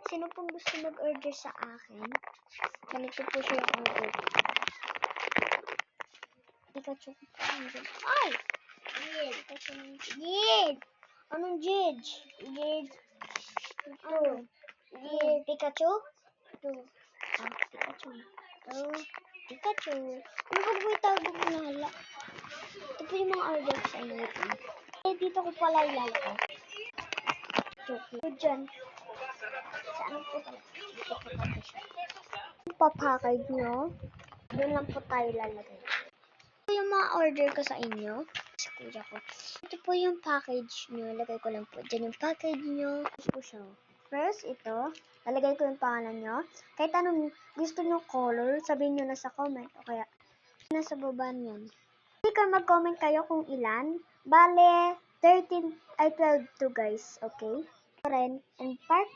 Sino pong gusto mag-order sa akin? Ganito po siya yung order. Pikachu ko pa. Ay! Pikachu ng Jid! Anong Jid? Jid. Ito. Jid. Pikachu? Ito. Ah, Pikachu. Ito. Pikachu. Ano ba po itago ko na hala? Ito po yung mga order ko sa inyo. Dito ko pala ilalagay. Chocolate. Dyan. Saan po pala? Dito po pala siya. Yung papackage nyo, doon lang po tayo lalagay. Ito yung mga order ko sa inyo. Sa kuya ko. Ito po yung package nyo. Lagay ko lang po dyan yung package nyo. Ito po siya. First, ito. Lalagay ko yung pangalan nyo. Kahit anong gusto nyo color, sabihin nyo na sa comment. O kaya, nasa baba niyan. Hindi ka mag-comment kayo kung ilan. Bale, 13, ay 12 to guys. Okay? And part